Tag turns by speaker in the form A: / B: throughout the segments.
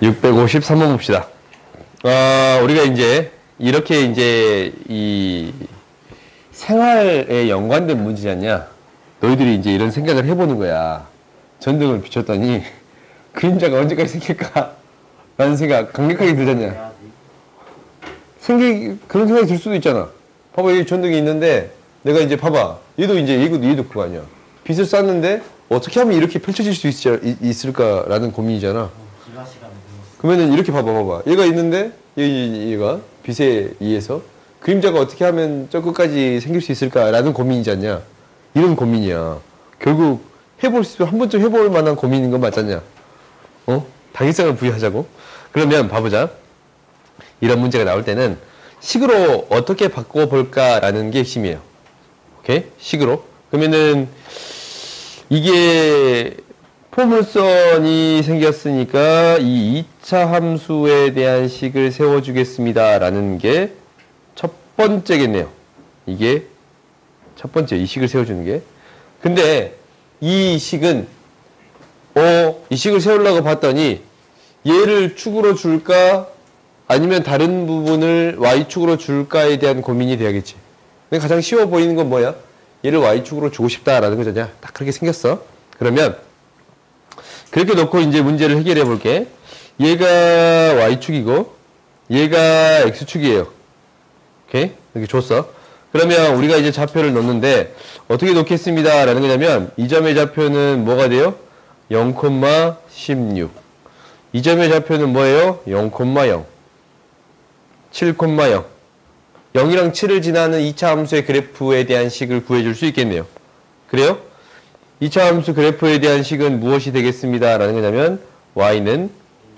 A: 653번 봅시다. 우리가 이제 이렇게 이제 이 생활에 연관된 문제지 않냐? 너희들이 이제 이런 생각을 해보는 거야. 전등을 비췄더니 그림자가 언제까지 생길까? 라는 생각 강력하게 들잖냐? 그런 생각이 들 수도 있잖아. 봐봐, 여기 전등이 있는데 내가 이제 봐봐. 얘도 그거 아니야. 빛을 쐈는데 어떻게 하면 이렇게 펼쳐질 수 있을까라는 고민이잖아. 그러면은 이렇게 봐봐. 얘가 있는데 얘가 빛에 의해서 그림자가 어떻게 하면 저 끝까지 생길 수 있을까라는 고민이지 않냐. 이런 고민이야. 결국 한 번쯤 해볼 만한 고민인 건 맞잖냐. 당위성을 부여하자고. 그러면 봐보자. 이런 문제가 나올 때는 식으로 어떻게 바꿔볼까라는 게 핵심이에요. 오케이? 식으로. 그러면은 이게 포물선이 생겼으니까 이 2차 함수에 대한 식을 세워주겠습니다. 라는 게 첫 번째겠네요. 이게 첫 번째, 이 식을 세워주는 게. 근데 이 식은, 이 식을 세우려고 봤더니 얘를 축으로 줄까? 아니면 다른 부분을 y축으로 줄까에 대한 고민이 돼야겠지. 근데 가장 쉬워 보이는 건 뭐야? 얘를 y축으로 주고 싶다라는 거잖아. 딱 그렇게 생겼어. 그러면 그렇게 놓고 이제 문제를 해결해 볼게. 얘가 y축이고 얘가 x축이에요. 오케이? 이렇게 줬어. 그러면 우리가 이제 좌표를 넣는데 어떻게 놓겠습니다 라는 거냐면 이 점의 좌표는 뭐가 돼요? 0,16. 이 점의 좌표는 뭐예요? 0,0. 7,0. 0이랑 7을 지나는 2차 함수의 그래프에 대한 식을 구해줄 수 있겠네요. 그래요? 2차 함수 그래프에 대한 식은 무엇이 되겠습니다 라는 거냐면 y는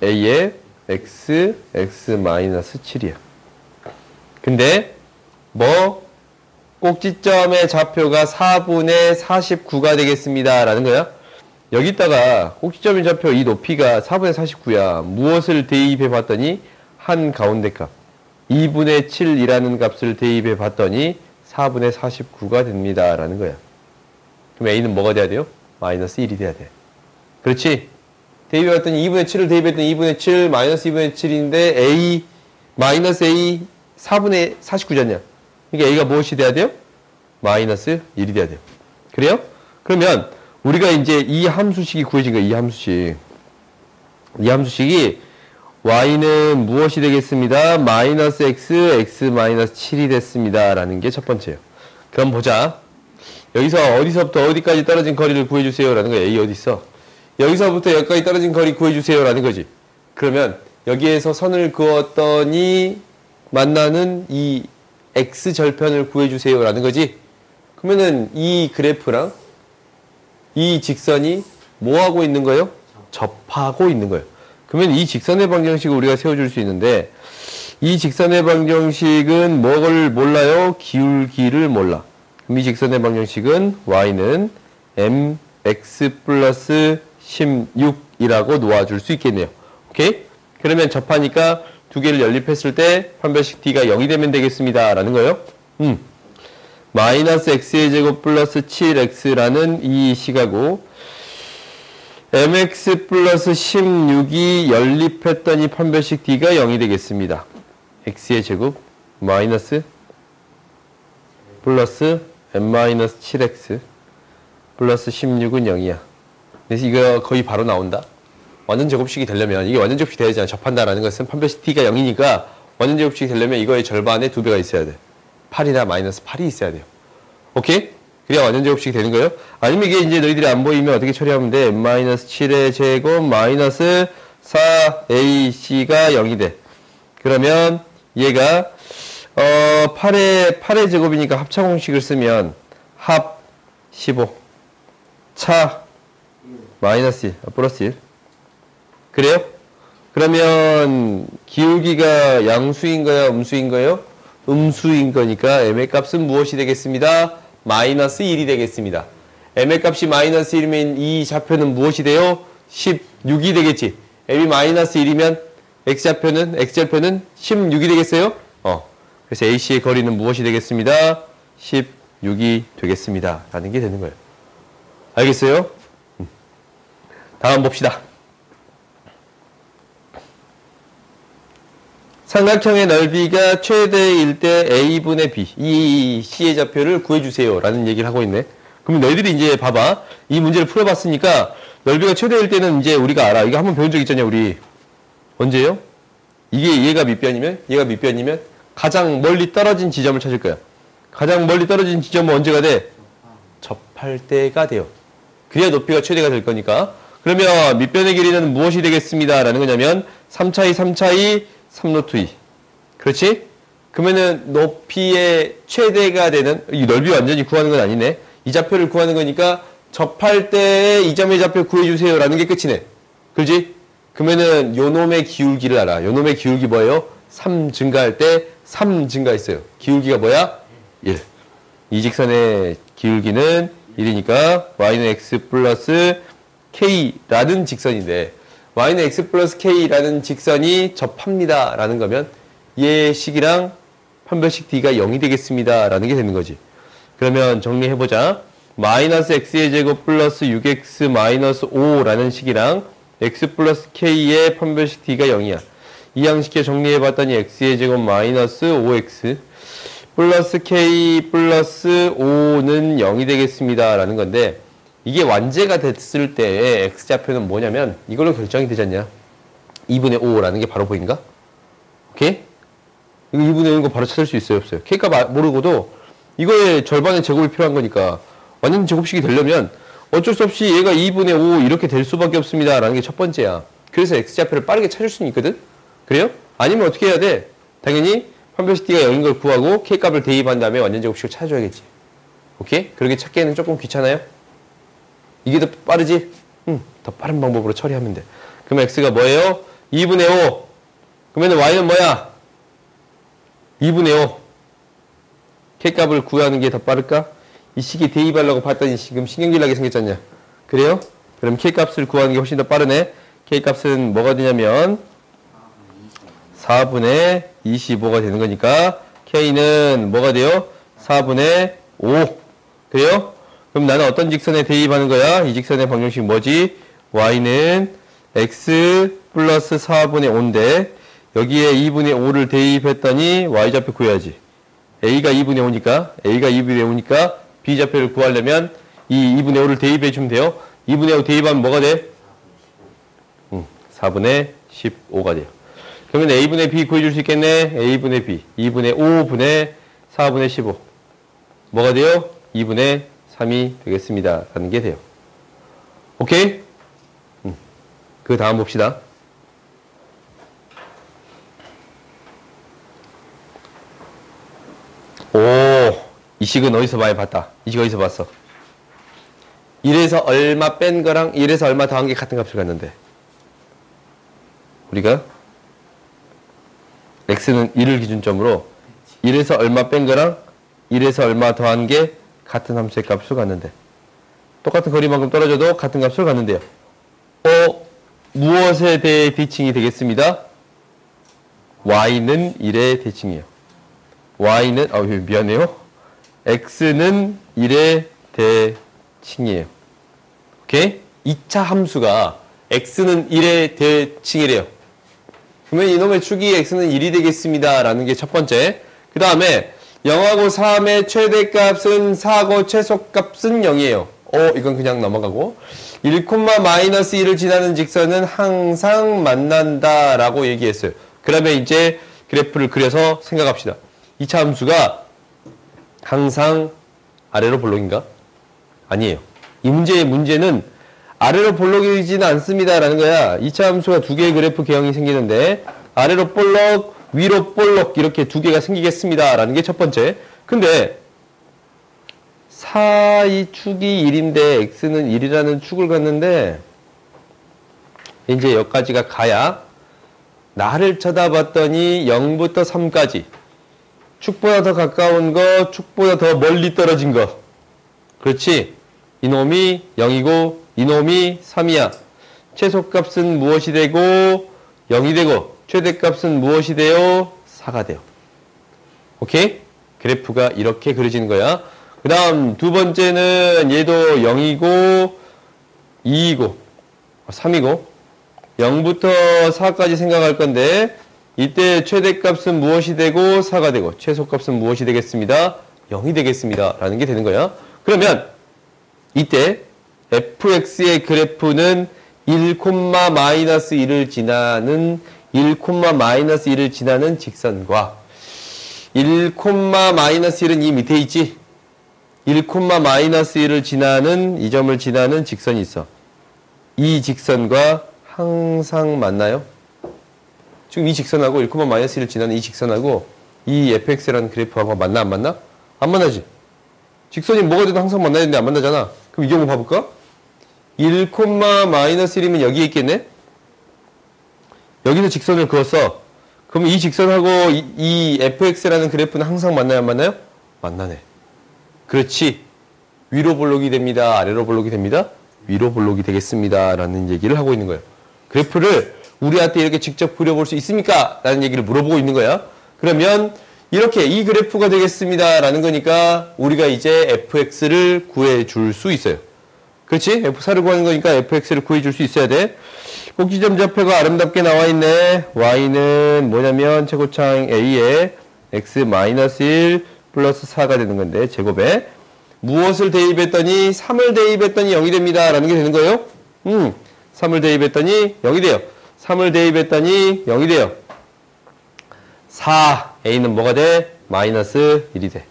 A: a의 x, x-7이야. 근데 꼭지점의 좌표가 4분의 49가 되겠습니다 라는 거야. 여기다가 꼭지점의 좌표 이 높이가 4분의 49야. 무엇을 대입해 봤더니 한 가운데 값 2분의 7이라는 값을 대입해 봤더니 4분의 49가 됩니다 라는 거야. 그럼 a는 뭐가 돼야 돼요? 마이너스 1이 돼야 돼. 그렇지? 대입해봤더니 2분의 7을 대입했더니 2분의 7 마이너스 2분의 7인데 a 마이너스 a 4분의 49잖냐. 그러니까 a가 무엇이 돼야 돼요? 마이너스 1이 돼야 돼요. 그래요? 그러면 우리가 이제 이 함수식이 구해진 거예요. 이 함수식이 y는 무엇이 되겠습니다? 마이너스 x, x 마이너스 7이 됐습니다 라는 게 첫 번째예요. 그럼 보자. 여기서 어디서부터 어디까지 떨어진 거리를 구해주세요 라는 거예요. a 어디 있어? 여기서부터 여기까지 떨어진 거리 구해주세요 라는 거지. 그러면 여기에서 선을 그었더니 만나는 이 x절편을 구해주세요 라는 거지. 그러면은 이 그래프랑 이 직선이 뭐 하고 있는 거예요? 접하고 있는 거예요. 그러면 이 직선의 방정식을 우리가 세워줄 수 있는데 이 직선의 방정식은 뭐를 몰라요? 기울기를 몰라. 그럼 이 직선의 방정식은 y는 mx 플러스 16이라고 놓아줄 수 있겠네요. 오케이? 그러면 접하니까 두 개를 연립했을 때 판별식 d가 0이 되면 되겠습니다 라는 거예요. 마이너스 x의 제곱 플러스 7x라는 이 식하고 mx 플러스 16이 연립했더니 판별식 d가 0이 되겠습니다. x의 제곱 마이너스 플러스 m-7x 플러스 16은 0이야. 그래서 이거 거의 바로 나온다. 완전 제곱식이 되려면 이게 완전 제곱식이 돼야지. 접한다라는 것은 판별식 d가 0이니까 완전 제곱식이 되려면 이거의 절반에 2배가 있어야 돼. 8이나 마이너스 8이 있어야 돼요. 오케이? 그래야 완전 제곱식이 되는 거예요. 아니면 이게 이제 너희들이 안 보이면 어떻게 처리하면 돼? m-7의 제곱 마이너스 4ac가 0이 돼. 그러면 얘가 8의 제곱이니까 합차공식을 쓰면 합 15 차 마이너스 1 플러스 1. 그래요? 그러면 기울기가 양수인 거야, 음수인 거예요? 음수인 거니까 m의 값은 무엇이 되겠습니다? 마이너스 1이 되겠습니다. m의 값이 마이너스 1이면 이 좌표는 무엇이 돼요? 16이 되겠지. m이 마이너스 1이면 x절표는 16이 되겠어요? 그래서 ac의 거리는 무엇이 되겠습니다? 16이 되겠습니다. 라는 게 되는 거예요. 알겠어요? 다음 봅시다. 삼각형의 넓이가 최대일 때 A분의 B, 이 C의 좌표를 구해주세요. 라는 얘기를 하고 있네. 그럼 너희들이 이제 봐봐. 이 문제를 풀어봤으니까 넓이가 최대일 때는 이제 우리가 알아. 이거 한번 배운 적 있잖냐, 우리. 언제요? 이게 얘가 밑변이면, 얘가 밑변이면 가장 멀리 떨어진 지점을 찾을 거야. 가장 멀리 떨어진 지점은 언제가 돼? 접할 때가 돼요. 그래야 높이가 최대가 될 거니까. 그러면 밑변의 길이는 무엇이 되겠습니다. 라는 거냐면 3차이, 3차이, 3루트 2. 그렇지? 그러면은 높이의 최대가 되는, 이 넓이 완전히 구하는 건 아니네. 이 좌표를 구하는 거니까 접할 때 이 점의 좌표 구해주세요. 라는 게 끝이네. 그렇지? 그러면은 요 놈의 기울기를 알아. 요 놈의 기울기 뭐예요? 3 증가할 때 3 증가했어요. 기울기가 뭐야? 1. 이 직선의 기울기는 1이니까 y는 x 플러스 k라는 직선인데 y는 x 플러스 k라는 직선이 접합니다. 라는 거면 얘 식이랑 판별식 d가 0이 되겠습니다. 라는 게 되는 거지. 그러면 정리해보자. 마이너스 x의 제곱 플러스 6x 마이너스 5라는 식이랑 x 플러스 k의 판별식 d가 0이야. 이 양식에 정리해봤더니 x의 제곱 마이너스 5x 플러스 k 플러스 5는 0이 되겠습니다. 라는 건데 이게 완제가 됐을 때 x좌표는 뭐냐면 이걸로 결정이 되지 않냐. 2분의 5라는 게 바로 보인가? 오케이? 이거 2분의 5인 거 바로 찾을 수 있어요? 없어요? k값 모르고도 이거의 절반의 제곱이 필요한 거니까 완전 제곱식이 되려면 어쩔 수 없이 얘가 2분의 5 이렇게 될 수밖에 없습니다. 라는 게 첫 번째야. 그래서 x좌표를 빠르게 찾을 수는 있거든? 그래요? 아니면 어떻게 해야 돼? 당연히 판별식 d가 0인 걸 구하고 k값을 대입한 다음에 완전 제곱식을 찾아줘야겠지. 오케이? 그렇게 찾기에는 조금 귀찮아요? 이게 더 빠르지? 더 빠른 방법으로 처리하면 돼. 그럼 x가 뭐예요? 2분의 5. 그러면 y는 뭐야? 2분의 5. k값을 구하는 게 더 빠를까? 이 식이 대입하려고 봤더니 지금 신경질 나게 생겼잖냐. 그래요? 그럼 k값을 구하는 게 훨씬 더 빠르네. k값은 뭐가 되냐면 4분의 25가 되는 거니까 k는 뭐가 돼요? 4분의 5. 그래요? 그럼 나는 어떤 직선에 대입하는 거야? 이 직선의 방정식 뭐지? y는 x 플러스 4분의 5인데 여기에 2분의 5를 대입했더니 y좌표 구해야지. a가 2분의 5니까 a가 2분의 5니까 b좌표를 구하려면 이 2분의 5를 대입해 주면 돼요. 2분의 5 대입하면 뭐가 돼? 4분의 15가 돼요. 그러면 a분의 b 구해줄 수 있겠네. a분의 b 2분의 5분의 4분의 15 뭐가 돼요? 2분의 3이 되겠습니다. 라는 게 돼요. 오케이? 그 다음 봅시다. 오, 이 식은 어디서 많이 봤다. 이 식 어디서 봤어? 1에서 얼마 뺀 거랑 1에서 얼마 더한 게 같은 값을 갖는데 우리가 x는 1을 기준점으로 1에서 얼마 뺀 거랑 1에서 얼마 더한 게 같은 함수의 값을 갖는데 똑같은 거리만큼 떨어져도 같은 값을 갖는데요. 무엇에 대해 대칭이 되겠습니다? y는 1의 대칭이에요. y는 미안해요. x는 1의 대칭이에요. 오케이? 2차 함수가 x는 1의 대칭이래요. 그러면 이놈의 축이 x는 1이 되겠습니다. 라는 게 첫 번째. 그 다음에 0하고 3의 최대값은 4고 최소값은 0이에요. 이건 그냥 넘어가고 1, 마이너스 1을 지나는 직선은 항상 만난다 라고 얘기했어요. 그러면 이제 그래프를 그려서 생각합시다. 2차 함수가 항상 아래로 볼록인가? 아니에요. 이 문제의 문제는 아래로 볼록이지는 않습니다 라는 거야. 2차 함수가 두 개의 그래프 개형이 생기는데 아래로 볼록, 위로 볼록 이렇게 두 개가 생기겠습니다 라는 게 첫 번째. 근데 이 축이 1인데 x는 1이라는 축을 갖는데 이제 여기까지가 가야 나를 쳐다봤더니 0부터 3까지 축보다 더 가까운 거, 축보다 더 멀리 떨어진 거. 그렇지? 이놈이 0이고 이놈이 3이야. 최소값은 무엇이 되고 0이 되고 최대값은 무엇이 돼요? 4가 돼요. 오케이? 그래프가 이렇게 그려지는 거야. 그 다음 두 번째는 얘도 0이고 2이고 3이고 0부터 4까지 생각할 건데 이때 최대값은 무엇이 되고 4가 되고 최소값은 무엇이 되겠습니다? 0이 되겠습니다. 라는 게 되는 거야. 그러면 이때 fx의 그래프는 1,-1을 지나는 1,-1을 지나는 직선과 1,-1은 이 밑에 있지? 1,-1을 지나는 이 점을 지나는 직선이 있어. 이 직선과 항상 만나요? 지금 이 직선하고 1,-1을 지나는 이 직선하고 이 fx라는 그래프하고 만나 안 만나? 안 만나지. 직선이 뭐가 돼도 항상 만나야 되는데 안 만나잖아. 그럼 이 경우 봐볼까? 1,-1이면 여기에 있겠네? 여기서 직선을 그었어. 그럼 이 직선하고 이 fx라는 그래프는 항상 만나요 안 만나요? 만나네. 그렇지. 위로 볼록이 됩니다. 아래로 볼록이 됩니다. 위로 볼록이 되겠습니다. 라는 얘기를 하고 있는 거예요. 그래프를 우리한테 이렇게 직접 그려볼 수 있습니까? 라는 얘기를 물어보고 있는 거야. 그러면 이렇게 이 그래프가 되겠습니다. 라는 거니까 우리가 이제 fx를 구해줄 수 있어요. 그렇지? f4를 구하는 거니까 fx를 구해줄 수 있어야 돼. 꼭지점 좌표가 아름답게 나와 있네. y는 뭐냐면 최고창 a에 x-1 플러스 4가 되는 건데 제곱에 무엇을 대입했더니 3을 대입했더니 0이 됩니다. 라는 게 되는 거예요. 3을 대입했더니 0이 돼요. 3을 대입했더니 0이 돼요. 4a는 뭐가 돼? 마이너스 1이 돼.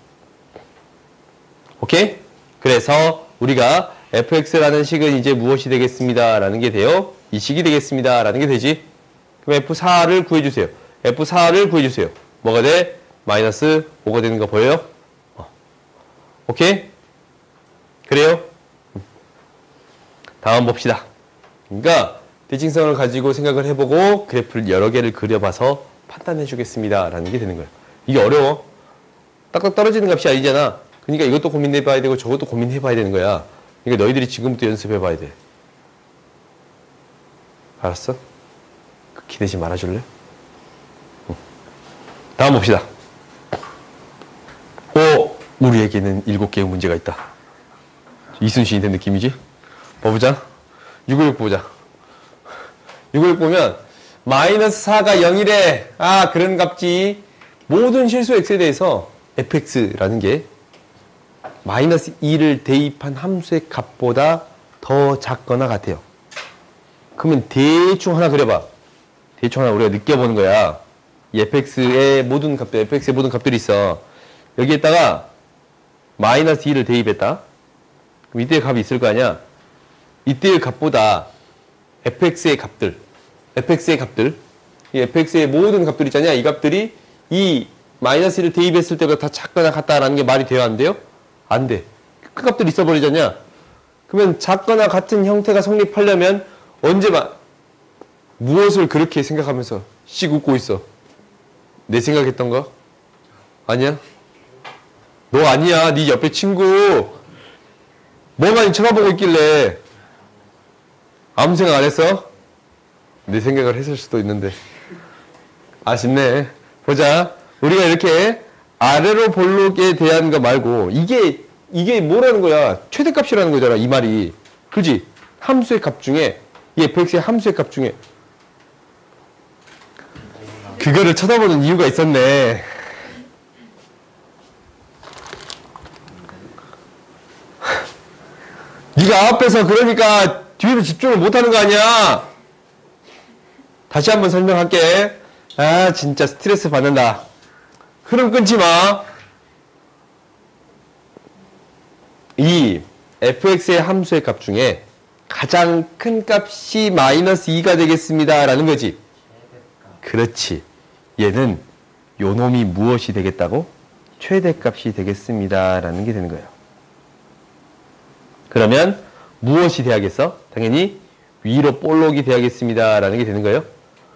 A: 오케이? 그래서 우리가 fx라는 식은 이제 무엇이 되겠습니다. 라는 게 돼요. 이 식이 되겠습니다. 라는 게 되지. 그럼 f4를 구해주세요. f4를 구해주세요. 뭐가 돼? 마이너스 5가 되는 거 보여요? 오케이? 그래요? 다음 봅시다. 그러니까 대칭성을 가지고 생각을 해보고 그래프를 여러 개를 그려봐서 판단해 주겠습니다. 라는 게 되는 거예요. 이게 어려워. 딱딱 떨어지는 값이 아니잖아. 그러니까 이것도 고민해 봐야 되고 저것도 고민해 봐야 되는 거야. 그러니까 너희들이 지금부터 연습해 봐야 돼. 알았어? 기대지 말아줄래? 다음 봅시다. 우리에게는 7개의 문제가 있다. 이순신이 된 느낌이지? 보자. 656 보자. 656 보면 마이너스 4가 0이래. 아, 그런 값지. 모든 실수 x에 대해서 fx라는 게 마이너스 2를 대입한 함수의 값보다 더 작거나 같아요. 그러면 대충 하나 그려봐. 대충 하나 우리가 느껴보는 거야. 이 fx의 모든 값들이 있어. 여기에다가 마이너스 2를 대입했다. 그럼 이때의 값이 있을 거 아니야? 이때의 값보다 fx의 값들, 이 fx의 모든 값들 있잖냐? 이 값들이 이 마이너스 1을 대입했을 때보다 다 작거나 같다라는 게 말이 돼요? 안 돼요? 안 돼. 큰 값들이 있어버리잖냐? 그러면 작거나 같은 형태가 성립하려면 무엇을 그렇게 생각하면서 씩 웃고 있어? 내 생각했던 거? 아니야? 너 아니야. 네 옆에 친구 뭐만 쳐다보고 있길래 아무 생각 안 했어? 내 생각을 했을 수도 있는데. 아쉽네. 보자. 우리가 이렇게 아래로 볼록에 대한 거 말고 이게 뭐라는 거야? 최대값이라는 거잖아. 이 말이. 그지? 함수의 값 중에 이 fx의 함수의 값 중에 그거를 쳐다보는 이유가 있었네. 네가 앞에서 그러니까 뒤로 집중을 못하는 거 아니야. 다시 한번 설명할게. 아, 진짜 스트레스 받는다. 흐름 끊지 마. 이 fx의 함수의 값 중에 가장 큰 값이 마이너스 2가 되겠습니다. 라는 거지. 그렇지. 얘는 요 놈이 무엇이 되겠다고? 최대값이 되겠습니다. 라는 게 되는 거예요. 그러면 무엇이 돼야겠어? 당연히 위로 볼록이 돼야겠습니다. 라는 게 되는 거예요.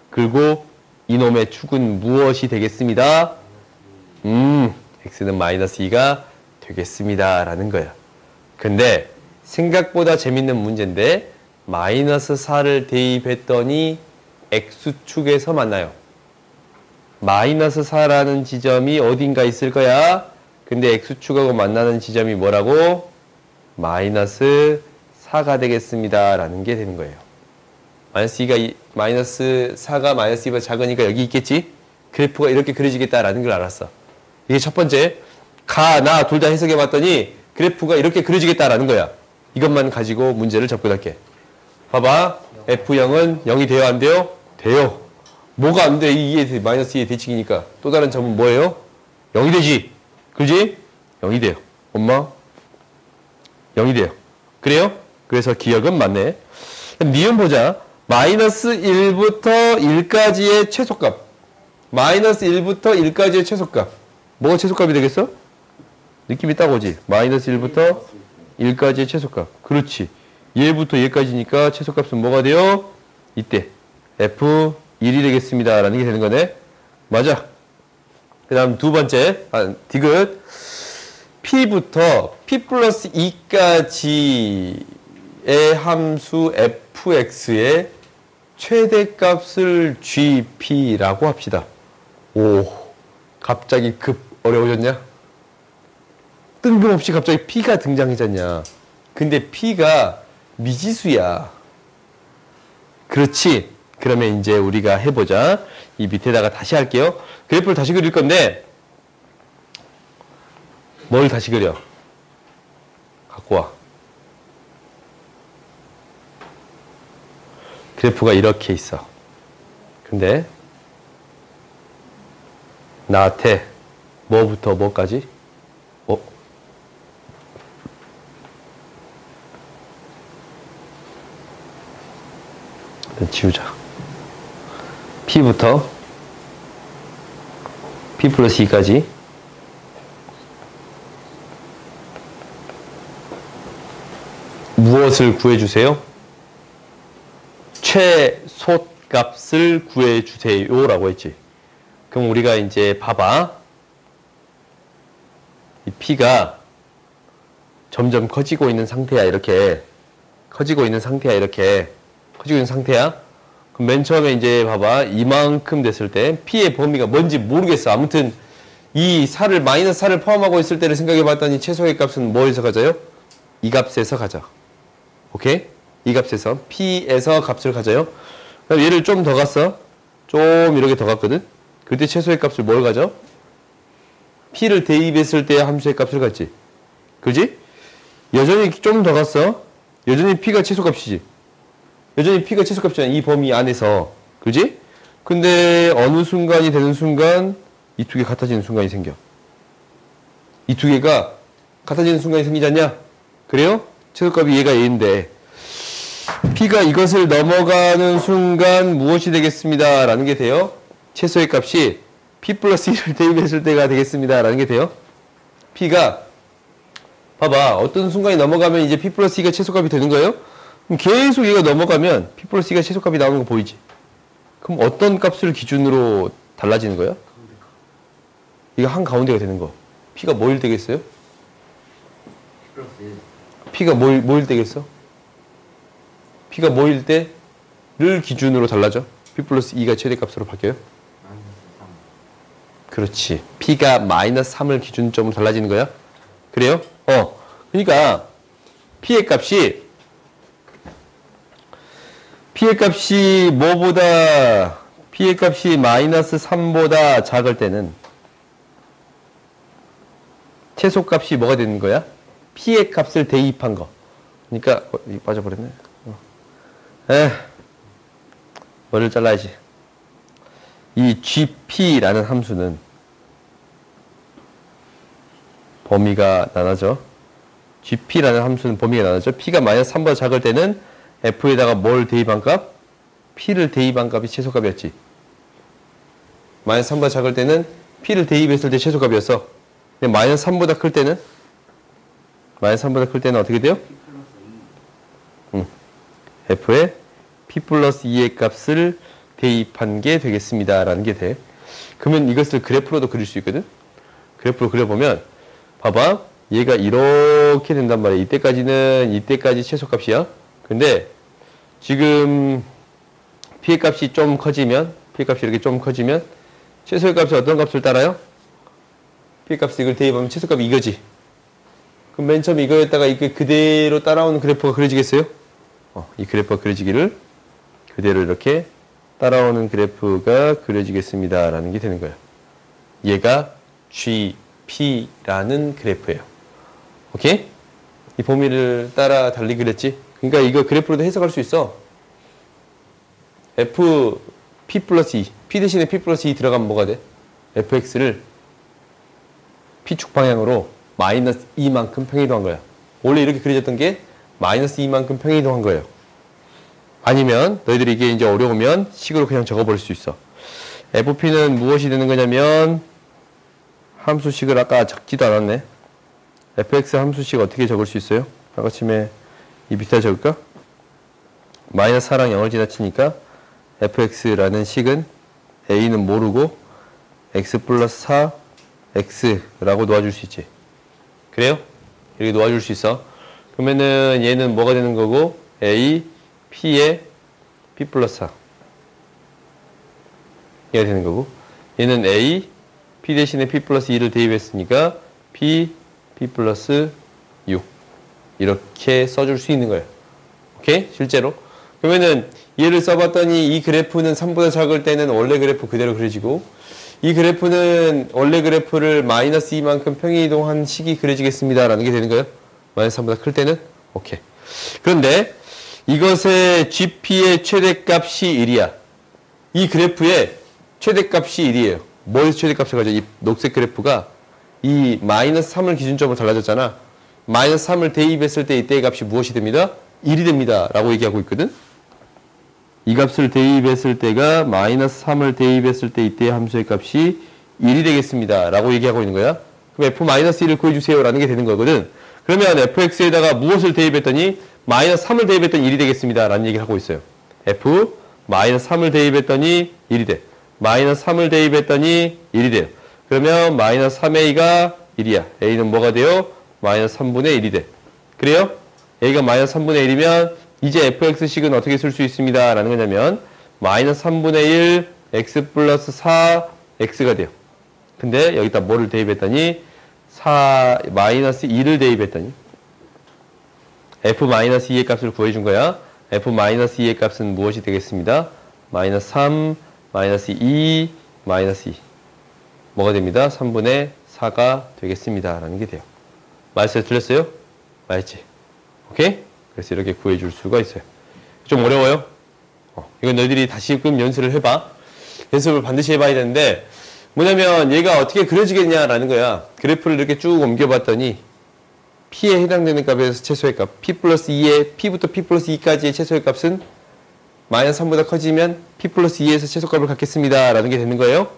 A: 그리고 이놈의 축은 무엇이 되겠습니다? x는 마이너스 2가 되겠습니다. 라는 거예요. 근데 생각보다 재밌는 문제인데 마이너스 4를 대입했더니 x축에서 만나요. 마이너스 4라는 지점이 어딘가 있을 거야. 근데 x축하고 만나는 지점이 뭐라고? 마이너스 4가 되겠습니다. 라는 게 되는 거예요. 마이너스 4가 마이너스 2보다 작으니까 여기 있겠지? 그래프가 이렇게 그려지겠다라는 걸 알았어. 이게 첫 번째. 가, 나 둘 다 해석해 봤더니 그래프가 이렇게 그려지겠다라는 거야. 이것만 가지고 문제를 접근할게. 봐봐. F0은 0이 돼요, 안 돼요? 돼요. 뭐가 안 돼? 2의 마이너스 2의 대칭이니까. 또 다른 점은 뭐예요? 0이 되지. 그지? 0이 돼요. 엄마? 0이 돼요. 그래요? 그래서 기억은 맞네. 니은 보자. 마이너스 1부터 1까지의 최소값. 마이너스 1부터 1까지의 최소값. 뭐가 최소값이 되겠어? 느낌이 딱 오지? 마이너스 1부터 1까지의 최소값. 그렇지. 얘부터 얘까지니까 최소값은 뭐가 돼요? 이때 F1이 되겠습니다. 라는 게 되는 거네. 맞아. 그 다음 두 번째. 디귿. P부터 P 플러스 2까지의 함수 fx의 최대값을 gp라고 합시다. 오, 갑자기 급 어려워졌냐? 뜬금없이 갑자기 P가 등장했잖냐. 근데 P가 미지수야. 그렇지. 그러면 이제 우리가 해보자. 이 밑에다가 다시 할게요. 그래프를 다시 그릴 건데 뭘 다시 그려? 갖고 와. 그래프가 이렇게 있어. 근데 나한테 뭐부터 뭐까지? 일단 지우자. P부터 P 플러스 2까지 무엇을 구해주세요? 최소값을 구해주세요 라고 했지. 그럼 우리가 이제 봐봐. 이 P가 점점 커지고 있는 상태야. 이렇게 커지고 있는 상태야. 이렇게 커지고 있는 상태야. 그럼 맨 처음에 이제 봐봐. 이만큼 됐을 때 P의 범위가 뭔지 모르겠어. 아무튼 이 살을 마이너스 4를 포함하고 있을 때를 생각해 봤더니 최소의 값은 뭐에서 가져요? 이 값에서 가져. 오케이? 이 값에서 P에서 값을 가져요. 그럼 얘를 좀 더 갔어. 좀 이렇게 더 갔거든. 그때 최소의 값을 뭘 가져? P를 대입했을 때 함수의 값을 갖지. 그지? 여전히 좀 더 갔어. 여전히 P가 최소값이지. 여전히 P가 최소값이잖아. 이 범위 안에서. 그지? 근데 어느 순간이 되는 순간 이 두 개 같아지는 순간이 생겨. 이 두 개가 같아지는 순간이 생기지 않냐? 그래요? 최소값이 얘가 얘인데 P가 이것을 넘어가는 순간 무엇이 되겠습니다. 라는 게 돼요. 최소의 값이 P 플러스 1을 대입했을 때가 되겠습니다. 라는 게 돼요. P가 봐봐. 어떤 순간이 넘어가면 이제 P 플러스 2가 최소값이 되는 거예요. 그럼 계속 얘가 넘어가면 P 플러스 2가 최소값이 나오는 거 보이지? 그럼 어떤 값을 기준으로 달라지는 거야? 이거 한가운데가 되는 거. P가 뭐일 되겠어요? P가 뭐일 되겠어? P가 뭐일 때를 기준으로 달라져? P 플러스 2가 최대값으로 바뀌어요? 그렇지. P가 마이너스 3을 기준점으로 달라지는 거야? 그래요? 그러니까 P의 값이 뭐보다 P의 값이 마이너스 3보다 작을 때는 최소값이 뭐가 되는 거야? P의 값을 대입한 거. 그러니까 이거 빠져버렸네. 뭐를 잘라야지. 이 GP라는 함수는 범위가 나눠져. GP라는 함수는 범위가 나눠져. P가 마이너스 3보다 작을 때는 F에다가 뭘 대입한 값? P를 대입한 값이 최소값이었지. 마이너스 3보다 작을 때는 P를 대입했을 때 최소값이었어. 근데 마이너스 3보다 클 때는? 마이너스 3보다 클 때는 어떻게 돼요? F에 P 플러스 2의 값을 대입한 게 되겠습니다. 라는 게 돼. 그러면 이것을 그래프로도 그릴 수 있거든? 그래프로 그려보면, 봐봐. 얘가 이렇게 된단 말이야. 이때까지 최소값이야. 근데 지금 P의 값이 좀 커지면, P의 값이 이렇게 좀 커지면, 최소의 값이 어떤 값을 따라요? P의 값을 이걸 대입하면 최소값이 이거지. 그럼 맨 처음에 이거였다가 이게 그대로 따라오는 그래프가 그려지겠어요? 이 그래프가 그려지기를 그대로 이렇게 따라오는 그래프가 그려지겠습니다. 라는 게 되는 거예요. 얘가 GP라는 그래프예요. 오케이? 이 범위를 따라 달리 그렸지? 그러니까 이거 그래프로도 해석할 수 있어. F P 플러스 2. P 대신에 P 플러스 2 들어가면 뭐가 돼? fx를 P축 방향으로 마이너스 2만큼 평이동한 거야. 원래 이렇게 그려졌던 게 마이너스 2만큼 평이동한 거예요. 아니면 너희들이 이게 이제 어려우면 식으로 그냥 적어버릴 수 있어. FP는 무엇이 되는 거냐면 함수식을 아까 적지도 않았네. fx 함수식 어떻게 적을 수 있어요? 아까쯤에 이 밑에 적을까? 마이너스 4랑 0을 지나치니까 fx라는 식은 a는 모르고 x 플러스 4 x라고 놓아줄 수 있지. 그래요? 이렇게 놓아줄 수 있어. 그러면은 얘는 뭐가 되는 거고 a p에 p 플러스 4 얘가 되는 거고 얘는 a p 대신에 p 플러스 2를 대입했으니까 p 플러스 6 이렇게 써줄 수 있는 거예요. 오케이? 실제로. 그러면은 얘를 써봤더니 이 그래프는 3보다 작을 때는 원래 그래프 그대로 그려지고 이 그래프는 원래 그래프를 마이너스 2만큼 평이동한 식이 그려지겠습니다. 라는 게 되는 거예요. 마이너스 3보다 클 때는? 오케이. 그런데 이것의 GP의 최대값이 1이야. 이 그래프의 최대값이 1이에요. 뭐에서 최대값을 가져? 이 녹색 그래프가 이 마이너스 3을 기준점으로 달라졌잖아. 마이너스 3을 대입했을 때 이때의 값이 무엇이 됩니다? 1이 됩니다. 라고 얘기하고 있거든. 이 값을 대입했을 때가 마이너스 3을 대입했을 때 이때의 함수의 값이 1이 되겠습니다. 라고 얘기하고 있는 거야. 그럼 f-1을 구해주세요. 라는 게 되는 거거든. 그러면 fx에다가 무엇을 대입했더니 마이너스 3을 대입했더니 1이 되겠습니다. 라는 얘기를 하고 있어요. f-3을 대입했더니 1이 돼. 마이너스 3을 대입했더니 1이 돼요. 그러면 마이너스 3a가 1이야. a는 뭐가 돼요? 마이너스 3분의 1이 돼. 그래요? a가 마이너스 3분의 1이면 이제 fx식은 어떻게 쓸 수 있습니다. 라는 거냐면 마이너스 3분의 1 x 플러스 4 x가 돼요. 근데 여기다 뭐를 대입했더니 마이너스 2를 대입했더니 f-2의 값을 구해준 거야. f-2의 값은 무엇이 되겠습니다? 마이너스 3, 마이너스 2, 마이너스 2 뭐가 됩니다? 3분의 4가 되겠습니다. 라는 게 돼요. 맞았어요? 틀렸어요? 맞았지? 오케이? 그래서 이렇게 구해줄 수가 있어요. 좀 어려워요? 이건 너희들이 다시금 연습을 해봐. 연습을 반드시 해봐야 되는데 뭐냐면 얘가 어떻게 그려지겠냐라는 거야. 그래프를 이렇게 쭉 옮겨봤더니 P에 해당되는 값에서 최소의 값 P 플러스 2에 P부터 P 플러스 2까지의 최소의 값은 마이너스 3보다 커지면 P 플러스 2에서 최소값을 갖겠습니다. 라는 게 되는 거예요.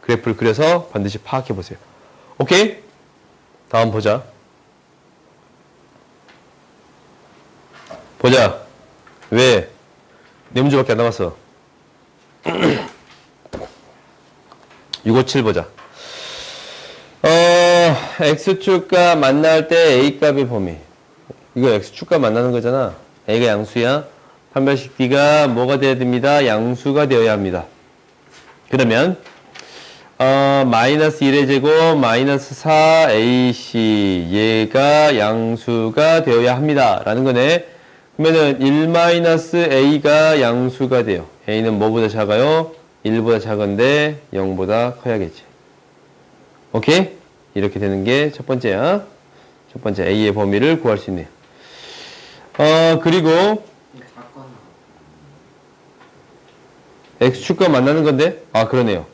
A: 그래프를 그려서 반드시 파악해 보세요. 오케이? 다음 보자. 왜? 네 문제밖에 안 남았어. 657 보자. X축과 만날 때 A값의 범위. 이거 X축과 만나는 거잖아. A가 양수야. 판별식 D가 뭐가 돼야 됩니다? 양수가 되어야 합니다. 그러면 마이너스 1의 제곱 마이너스 4AC 얘가 양수가 되어야 합니다. 라는 거네. 그러면은 1-a가 양수가 돼요. a는 뭐보다 작아요? 1보다 작은데 0보다 커야겠지. 오케이? 이렇게 되는 게 첫 번째야. 첫 번째 a의 범위를 구할 수 있네요. 그리고 x축과 만나는 건데 그러네요.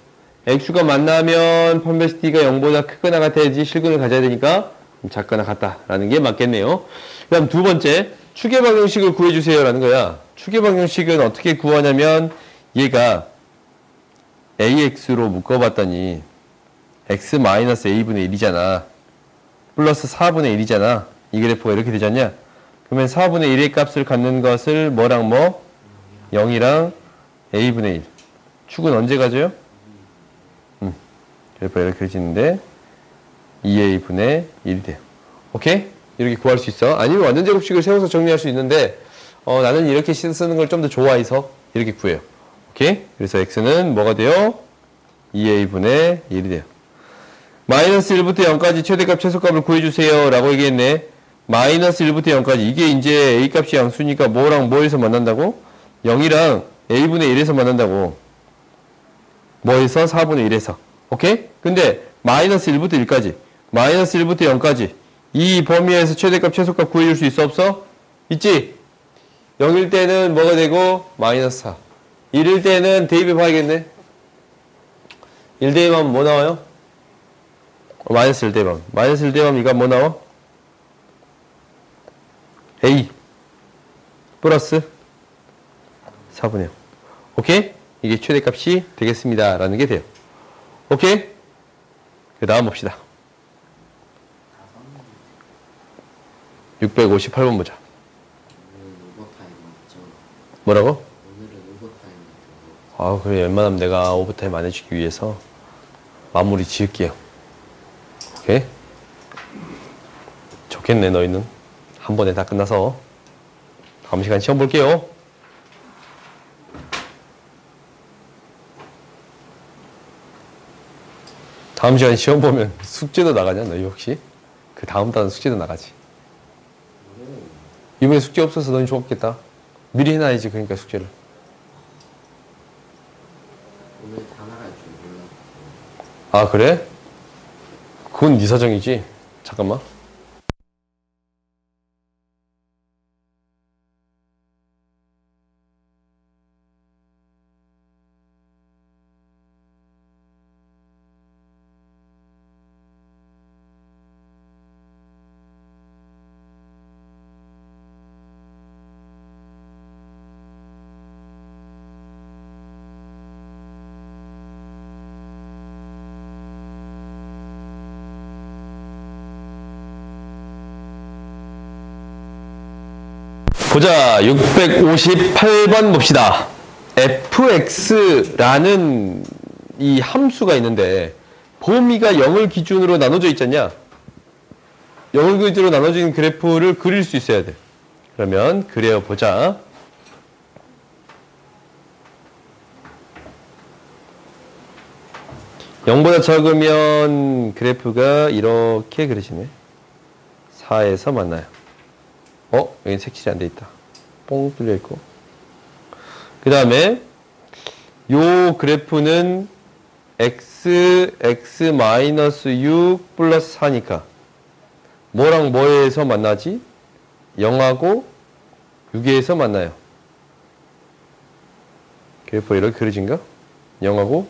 A: x축과 만나면 판별식 D가 0보다 크거나 같아야지 실근을 가져야 되니까 작거나 같다라는 게 맞겠네요. 그 다음 두 번째 추계 방정식을 구해주세요 라는 거야. 추계 방정식은 어떻게 구하냐면 얘가 AX로 묶어봤더니 X-A분의 1이잖아. 플러스 4분의 1이잖아. 이 그래프가 이렇게 되지 않냐? 그러면 4분의 1의 값을 갖는 것을 뭐랑 뭐? 0이랑 A분의 1. 축은 언제 가져요? 그래프가 이렇게 그려지는데 2A분의 1이 돼요. 오케이? 이렇게 구할 수 있어. 아니면 완전 제곱식을 세워서 정리할 수 있는데 나는 이렇게 쓰는 걸 좀 더 좋아해서 이렇게 구해요. 오케이? 그래서 x는 뭐가 돼요? 2a분의 1이 돼요. 마이너스 1부터 0까지 최대값 최소값을 구해주세요 라고 얘기했네. 마이너스 1부터 0까지 이게 이제 a값이 양수니까 뭐랑 뭐에서 만난다고? 0이랑 A분의 1에서 만난다고. 뭐에서? 4분의 1에서. 오케이? 근데 마이너스 1부터 1까지, 마이너스 1부터 0까지 이 범위에서 최대값, 최소값 구해줄 수 있어, 없어? 있지? 0일 때는 뭐가 되고? 마이너스 4. 1일 때는 대입해 봐야겠네. 1 대입하면 뭐 나와요? 마이너스 1 대입하면. 마이너스 1 대입하면 이거 뭐 나와? A 플러스 4분의 0. 오케이? 이게 최대값이 되겠습니다. 라는 게 돼요. 오케이? 그 다음 봅시다. 658번 보자. 뭐라고? 아, 그래. 웬만하면 내가 오버타임 안 해주기 위해서 마무리 지을게요. 오케이? 좋겠네, 너희는. 한 번에 다 끝나서. 다음 시간 시험 볼게요. 다음 시간 시험 보면 숙제도 나가냐, 너희 혹시? 그 다음 달은 숙제도 나가지. 이번에 숙제 없어서 너희 좋았겠다. 미리 해놔야지, 그러니까 숙제를.
B: 오늘 다 나갈 줄 몰랐어.
A: 아, 그래? 그건 네 사정이지. 잠깐만. 보자. 658번 봅시다. fx라는 이 함수가 있는데 범위가 0을 기준으로 나눠져 있잖냐. 0을 기준으로 나눠져 있는 그래프를 그릴 수 있어야 돼. 그러면 그려 보자. (0보다) 적으면 그래프가 이렇게 그려지네. 4에서 만나요. 여긴 색칠이 안 돼 있다. 뽕 뚫려 있고. 그 다음에 요 그래프는 x(-6) 플러스 4니까 뭐랑 뭐에서 만나지? 0하고 6에서 만나요. 그래프가 이렇게 그려진가? 0하고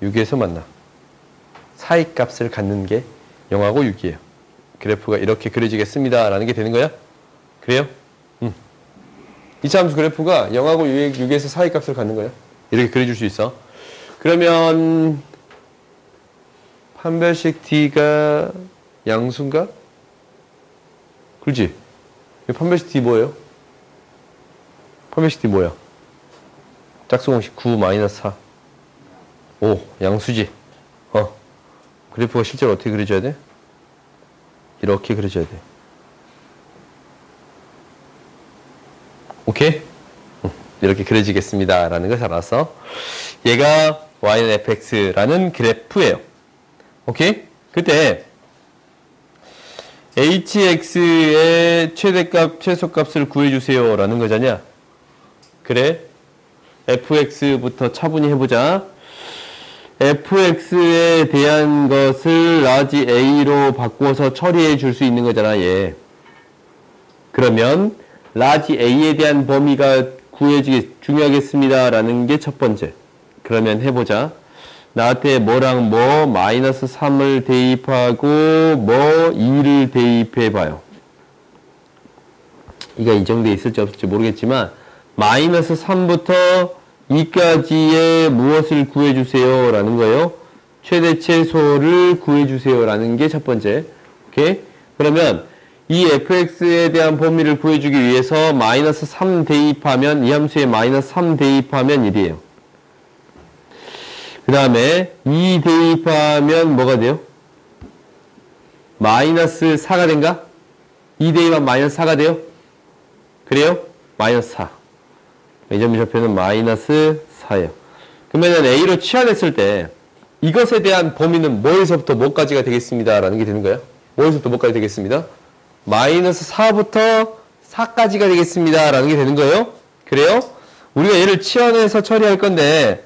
A: 6에서 만나. 사이 값을 갖는 게 0하고 6이에요. 그래프가 이렇게 그려지겠습니다. 라는 게 되는 거야? 그래요? 이차 함수 그래프가 0하고 6에서 사이 값을 갖는 거야. 이렇게 그려줄 수 있어. 그러면 판별식 D가 양수인가? 그렇지? 판별식 D 뭐예요? 판별식 D 뭐야? 짝수공식 9-4. 오, 양수지. 그래프가 실제로 어떻게 그려져야 돼? 이렇게 그려져야 돼. 오케이? 이렇게 그려지겠습니다. 라는 걸 잘 알았어. 얘가 y는 fx라는 그래프예요. 오케이? 그때 hx의 최대값, 최소값을 구해주세요. 라는 거잖냐? 그래? fx부터 차분히 해보자. fx에 대한 것을 라지 a로 바꿔서 처리해 줄 수 있는 거잖아, 얘. 그러면 라지 a에 대한 범위가 구해지기 중요하겠습니다. 라는 게 첫 번째. 그러면 해보자. 나한테 뭐랑 뭐 마이너스 3을 대입하고 뭐 2를 대입해봐요. 이가 인정돼 있을지 없을지 모르겠지만 마이너스 3부터 2까지의 무엇을 구해주세요. 라는 거예요. 최대 최소를 구해주세요. 라는 게 첫 번째. 오케이? 그러면 이 fx에 대한 범위를 구해주기 위해서 마이너스 3 대입하면 이 함수에 마이너스 3 대입하면 1이에요. 그 다음에 2 대입하면 뭐가 돼요? 마이너스 4가 된가? 2 대입하면 마이너스 4가 돼요? 그래요? 마이너스 4. 이 점의 좌표는 마이너스 4예요. 그러면 A로 치환했을 때 이것에 대한 범위는 뭐에서부터 뭐까지가 되겠습니다. 라는 게 되는 거예요. 뭐에서부터 뭐까지 되겠습니다. 마이너스 4부터 4까지가 되겠습니다. 라는 게 되는 거예요. 그래요? 우리가 얘를 치환해서 처리할 건데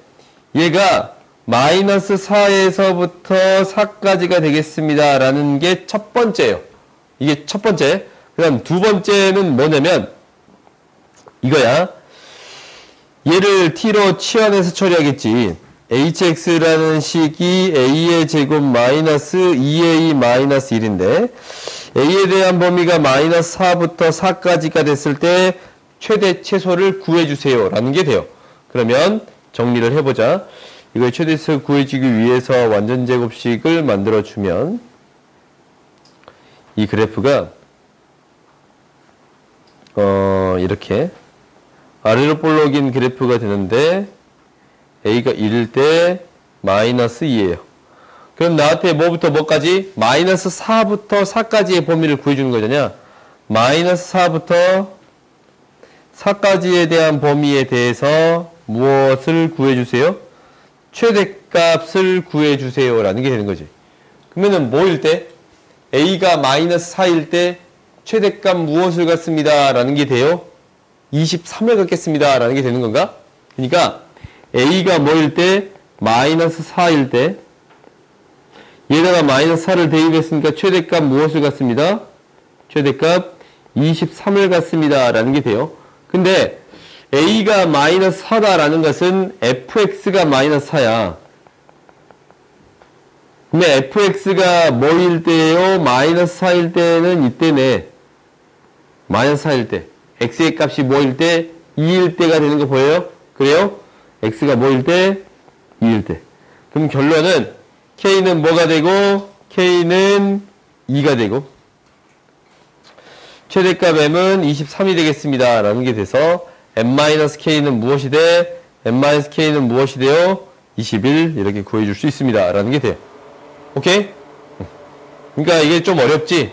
A: 얘가 마이너스 4에서부터 4까지가 되겠습니다 라는 게 첫 번째예요. 이게 첫 번째. 그 다음 두 번째는 뭐냐면 이거야. 얘를 t로 치환해서 처리하겠지. hx라는 식이 a의 제곱 마이너스 2a 마이너스 1인데 a에 대한 범위가 마이너스 4부터 4까지가 됐을 때 최대 최소를 구해주세요 라는 게 돼요. 그러면 정리를 해보자. 이걸 최대 최소 구해주기 위해서 완전 제곱식을 만들어주면 이 그래프가 이렇게 아래로 볼록인 그래프가 되는데 a가 1일 때 마이너스 2예요. 그럼 나한테 뭐부터 뭐까지? 마이너스 4부터 4까지의 범위를 구해주는 거잖아. 마이너스 4부터 4까지에 대한 범위에 대해서 무엇을 구해주세요? 최대값을 구해주세요 라는 게 되는 거지. 그러면은 뭐일 때? a가 마이너스 4일 때 최대값 무엇을 갖습니다 라는 게 돼요? 23을 갖겠습니다 라는 게 되는 건가? 그러니까 a가 뭐일 때? 마이너스 4일 때 얘다가 마이너스 4를 대입했으니까 최대값 무엇을 갖습니다? 최대값 23을 갖습니다 라는 게 돼요. 근데 a가 마이너스 4다라는 것은 fx가 마이너스 4야. 근데 fx가 뭐일 때예요? 마이너스 4일 때는 이때네. 마이너스 4일 때. x의 값이 뭐일 때? 2일 때가 되는 거 보여요? 그래요? x가 뭐일 때? 2일 때. 그럼 결론은 k는 뭐가 되고 k는 2가 되고 최대값 m은 23이 되겠습니다 라는 게 돼서 m-k는 무엇이 돼? m-k는 무엇이 돼요? 21 이렇게 구해줄 수 있습니다 라는 게 돼요. 오케이? 그러니까 이게 좀 어렵지?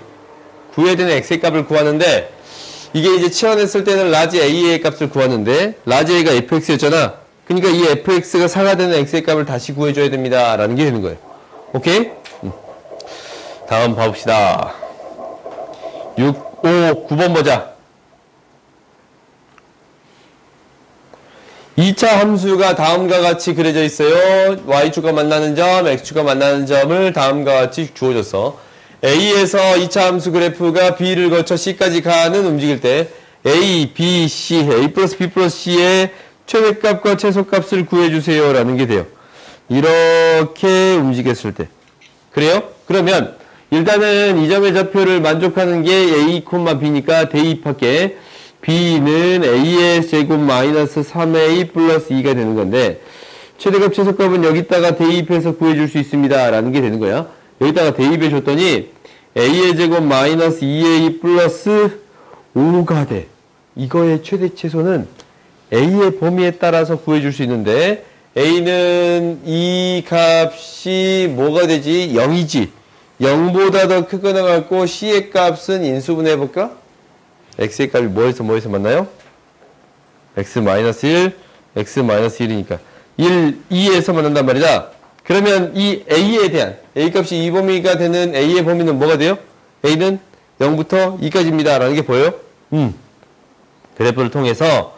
A: 구해야 되는 x의 값을 구하는데 이게 이제 치환했을 때는 라지 a의 값을 구하는데 라지 a가 fx였잖아. 그러니까 이 fx가 4가 되는 x의 값을 다시 구해줘야 됩니다 라는 게 되는 거예요. 오케이? 다음 봐봅시다. 6, 5, 9번 보자. 2차 함수가 다음과 같이 그려져 있어요. y축과 만나는 점, x축과 만나는 점을 다음과 같이 주어졌어. a에서 2차 함수 그래프가 b를 거쳐 c까지 가는 움직일 때 a, b, c, a 플러스 b 플러스 c의 최대값과 최소값을 구해주세요 라는 게 돼요. 이렇게 움직였을 때. 그래요? 그러면 일단은 이 점의 좌표를 만족하는 게 a, b니까 대입할게. b는 a의 제곱 마이너스 3a 플러스 2가 되는 건데 최대값 최소값은 여기다가 대입해서 구해줄 수 있습니다 라는 게 되는 거야. 여기다가 대입해 줬더니 a의 제곱 마이너스 2a 플러스 5가 돼. 이거의 최대 최소는 a의 범위에 따라서 구해줄 수 있는데 a는 이 값이 뭐가 되지? 0이지. 0보다 더 크거나 같고 c의 값은 인수분해 해볼까? x의 값이 뭐에서 만나요? x-1, x-1이니까 1, 2에서 만난단 말이다. 그러면 이 a에 대한 a 값이 이 범위가 되는 a의 범위는 뭐가 돼요? a는 0부터 2까지입니다 라는 게 보여요? 그래프를 통해서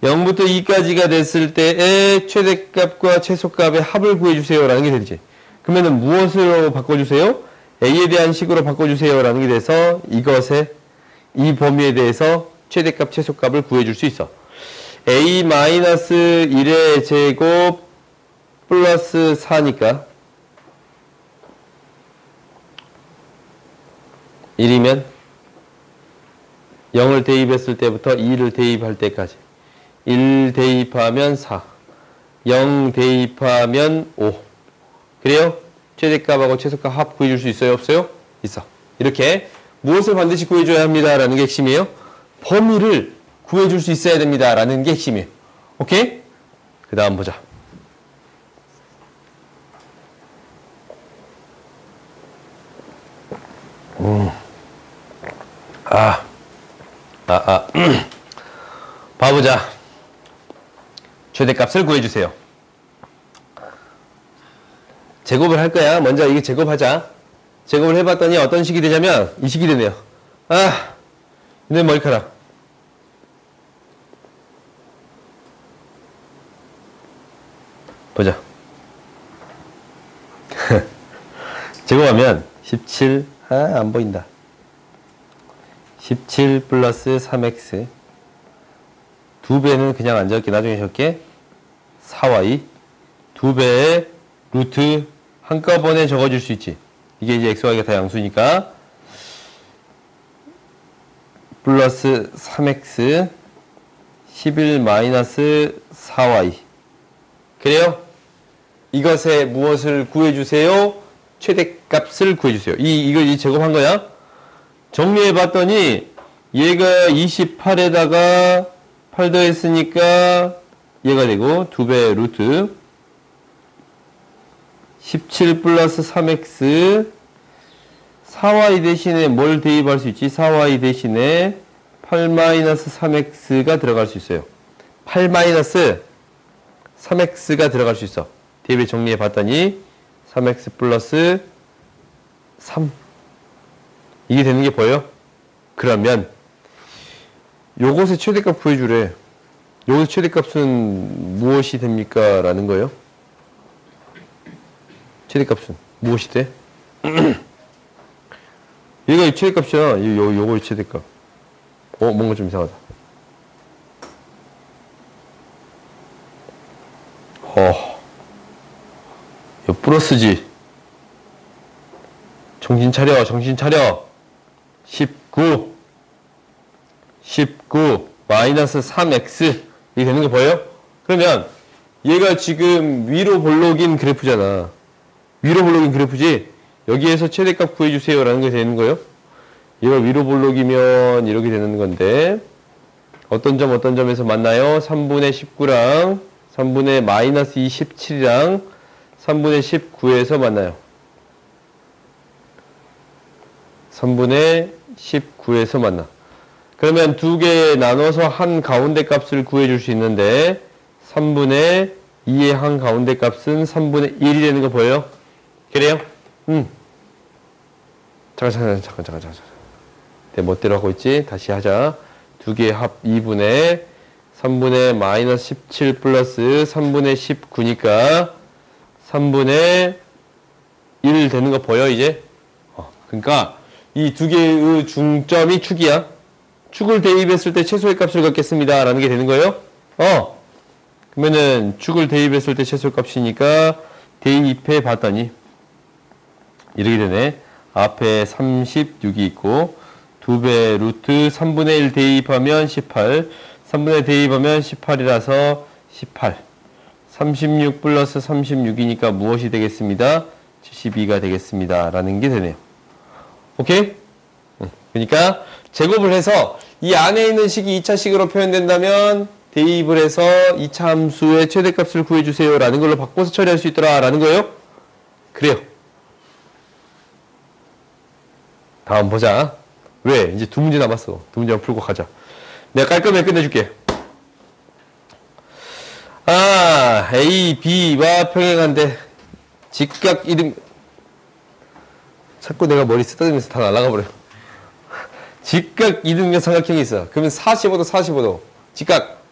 A: 0부터 2까지가 됐을 때의 최대값과 최소값의 합을 구해주세요 라는 게 되지. 그러면은 무엇으로 바꿔주세요? a에 대한 식으로 바꿔주세요 라는 게 돼서 이것의 이 범위에 대해서 최대값 최소값을 구해줄 수 있어. a-1의 제곱 플러스 4니까 1이면 0을 대입했을 때부터 2를 대입할 때까지 1 대입하면 4 0 대입하면 5 그래요? 최대값하고 최소값 합 구해줄 수 있어요? 없어요? 있어. 이렇게 무엇을 반드시 구해줘야 합니다 라는 게 핵심이에요. 범위를 구해줄 수 있어야 됩니다 라는 게 핵심이에요. 오케이? 그 다음 보자. 봐보자. 최대값을 구해주세요. 제곱을 할 거야. 먼저 이게 제곱하자. 제곱을 해봤더니 어떤 식이 되냐면 이 식이 되네요. 내 머리카락. 보자. 제곱하면 17, 안 보인다. 17 플러스 3x. 2배는 그냥 안 적게, 나중에 적게. 4y. 2배의 루트 한꺼번에 적어줄 수 있지. 이게 이제 x, y가 다 양수니까. 플러스 3x. 11 마이너스 4y. 그래요? 이것의 무엇을 구해주세요? 최대값을 구해주세요. 이거 제곱한 거야? 정리해 봤더니 얘가 28에다가 8 더했으니까 얘가 되고 2배 루트 17 플러스 3x 4y 대신에 뭘 대입할 수 있지? 4y 대신에 8 마이너스 3x가 들어갈 수 있어요. 8 마이너스 3x가 들어갈 수 있어. 대입을 정리해 봤더니 3x 플러스 3 이게 되는 게 보여? 그러면 요것의 최대값 구해주래. 요것의 최대값은 무엇이 됩니까? 라는 거예요. 최대값은 무엇이 돼? 얘가 최대값이야. 요거의 최대값. 뭔가 좀 이상하다. 이거 플러스지. 정신 차려, 정신 차려. 19 마이너스 3x 이게 되는 거 보여요? 그러면 얘가 지금 위로 볼록인 그래프잖아. 위로 볼록인 그래프지? 여기에서 최대값 구해주세요 라는 게 되는 거예요. 얘가 위로 볼록이면 이렇게 되는 건데 어떤 점에서 만나요? 3분의 19랑 3분의 마이너스 27이랑 3분의 19에서 만나요. 3분의 19에서 만나. 그러면 두 개 나눠서 한 가운데 값을 구해줄 수 있는데 3분의 2의 한 가운데 값은 3분의 1이 되는 거 보여요? 그래요? 잠깐. 내 멋대로 하고 있지? 다시 하자. 두 개의 합 2분의 3분의 마이너스 17 플러스 3분의 19니까 3분의 1 되는 거 보여 이제? 그러니까 이 두 개의 중점이 축이야. 축을 대입했을 때 최소의 값을 갖겠습니다 라는 게 되는 거예요. 그러면은 축을 대입했을 때 최소의 값이니까 대입해 봤더니 이렇게 되네. 앞에 36이 있고 2배 루트 3분의 1 대입하면 18 3분의 1 대입하면 18이라서 18 36 플러스 36이니까 무엇이 되겠습니다? 72가 되겠습니다 라는 게 되네요. 오케이? 그러니까 제곱을 해서 이 안에 있는 식이 2차식으로 표현된다면 대입을 해서 2차 함수의 최대값을 구해주세요 라는 걸로 바꿔서 처리할 수 있더라 라는 거예요. 그래요. 다음 보자. 왜? 이제 두 문제 남았어. 두 문제만 풀고 가자. 내가 깔끔하게 끝내줄게. A, B와 평행한데 직각 이등 자꾸 내가 머리 쓰다듬으면서 다 날아가 버려. 직각 이등변 삼각형이 있어. 그러면 45도 직각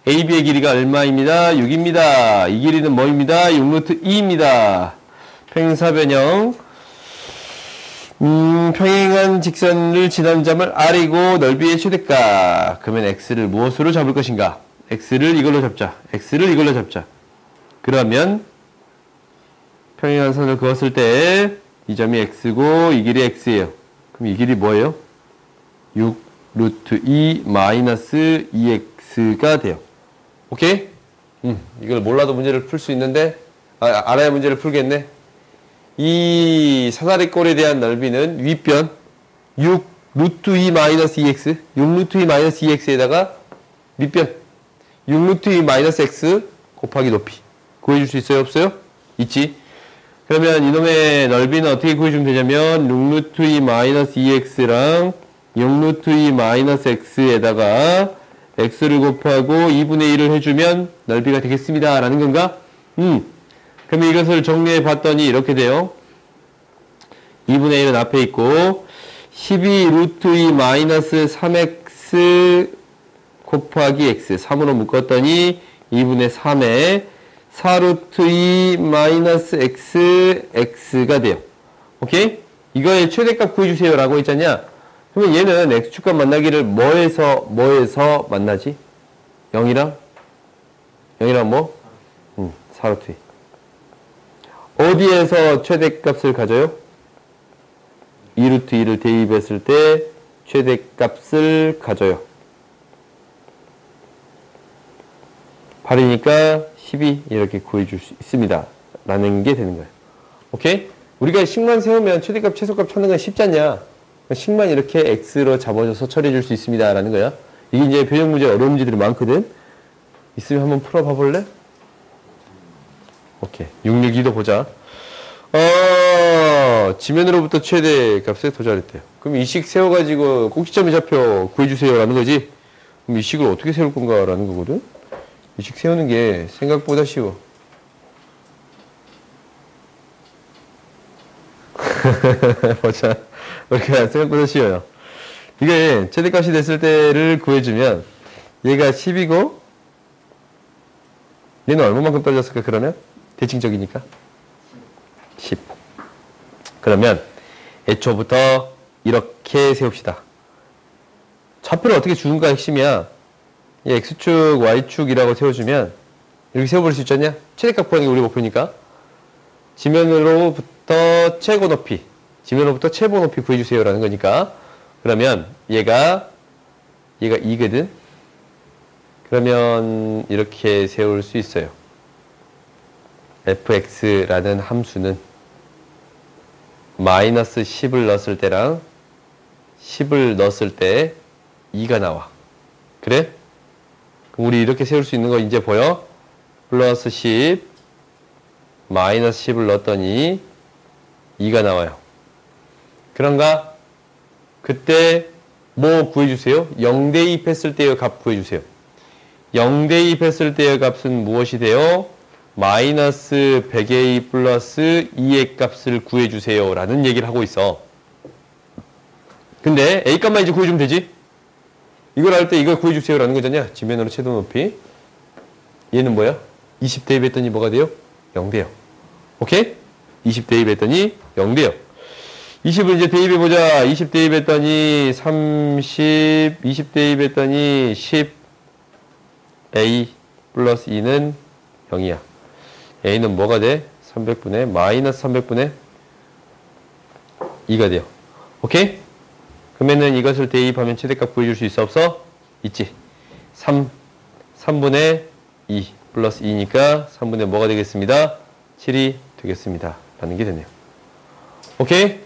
A: AB의 길이가 얼마입니다? 6입니다. 이 길이는 뭐입니다? 6루트 2입니다. 평행사변형 평행한 직선을 지난 점을 R이고 넓이의 최대값. 그러면 X를 무엇으로 잡을 것인가? X를 이걸로 잡자. X를 이걸로 잡자. 그러면 평행한 선을 그었을 때 이 점이 X고 이 길이 X예요. 그럼 이 길이 뭐예요? 6 루트 2 마이너스 2X가 돼요. 오케이? 이걸 몰라도 문제를 풀 수 있는데 알아야 문제를 풀겠네. 이 사다리꼴에 대한 넓이는 윗변 6 루트 2 마이너스 2x 6 루트 2 마이너스 2x에다가 밑변 6 루트 2 마이너스 x 곱하기 높이 구해줄 수 있어요? 없어요? 있지. 그러면 이놈의 넓이는 어떻게 구해주면 되냐면 6 루트 2 마이너스 2x랑 6 루트 2 마이너스 x에다가 x를 곱하고 2분의 1을 해주면 넓이가 되겠습니다 라는 건가? 그러면 이것을 정리해 봤더니 이렇게 돼요. 2분의 1은 앞에 있고 12 루트 2 마이너스 3x 곱하기 x 3으로 묶었더니 2분의 3에 4루트 2 마이너스 x, x가 돼요. 오케이? 이거의 최대값 구해주세요 라고 했잖냐? 그러면 얘는 x축과 만나기를 뭐에서 만나지? 0이랑? 0이랑 뭐? 4루트 2. 어디에서 최대값을 가져요? 2루트 2를 대입했을 때 최대값을 가져요. 8이니까 12 이렇게 구해줄 수 있습니다. 라는 게 되는 거예요. 오케이? 우리가 식만 세우면 최대값, 최소값 찾는 건 쉽지 않냐? 식만 이렇게 x로 잡아줘서 처리해 줄 수 있습니다. 라는 거야. 이게 이제 표정 문제 어려운 문제들이 많거든? 있으면 한번 풀어봐 볼래? 오케이. 662도 보자. 지면으로부터 최대값에 도달했대요. 그럼 이 식 세워가지고 꼭지점의 좌표 구해주세요. 라는 거지? 그럼 이 식을 어떻게 세울 건가? 라는 거거든? 이 식 세우는 게 생각보다 쉬워. 보자. 우리가 생각보다 쉬워요. 이게 최대값이 됐을 때를 구해주면 얘가 10이고 얘는 얼마만큼 떨어졌을까 그러면? 대칭적이니까 10. 그러면 애초부터 이렇게 세웁시다. 좌표를 어떻게 주는가 핵심이야. 이 x축, y축이라고 세워주면 이렇게 세워버릴 수 있잖냐? 최대값 구하는 게 우리 목표니까. 지면으로부터 최고 높이, 지면으로부터 최고 높이 구해주세요 라는 거니까. 그러면 얘가 2거든. 그러면 이렇게 세울 수 있어요. fx라는 함수는 마이너스 10을 넣었을 때랑 10을 넣었을 때 2가 나와. 그래? 그럼 우리 이렇게 세울 수 있는 거 이제 보여? 플러스 10 마이너스 10을 넣었더니 2가 나와요. 그런가? 그때 뭐 구해주세요? 0대입 했을 때의 값 구해주세요. 0대입 했을 때의 값은 무엇이 돼요? 마이너스 100a 플러스 2의 값을 구해주세요 라는 얘기를 하고 있어. 근데 a 값만 이제 구해주면 되지? 이걸 할 때 이걸 구해주세요 라는 거잖냐? 지면으로 최대 높이. 얘는 뭐야? 20 대입했더니 뭐가 돼요? 0 돼요. 오케이? 20 대입했더니 0 돼요. 20을 이제 대입해보자. 20 대입했더니 30, 20 대입했더니 10, a 플러스 2는 0이야. a는 뭐가 돼? 300분의 마이너스 300분의 2가 돼요. 오케이? 그러면은 이것을 대입하면 최대값 구해줄 수 있어 없어? 있지. 3분의 2 플러스 2니까 3분의 뭐가 되겠습니다? 7이 되겠습니다. 라는 게 되네요. 오케이?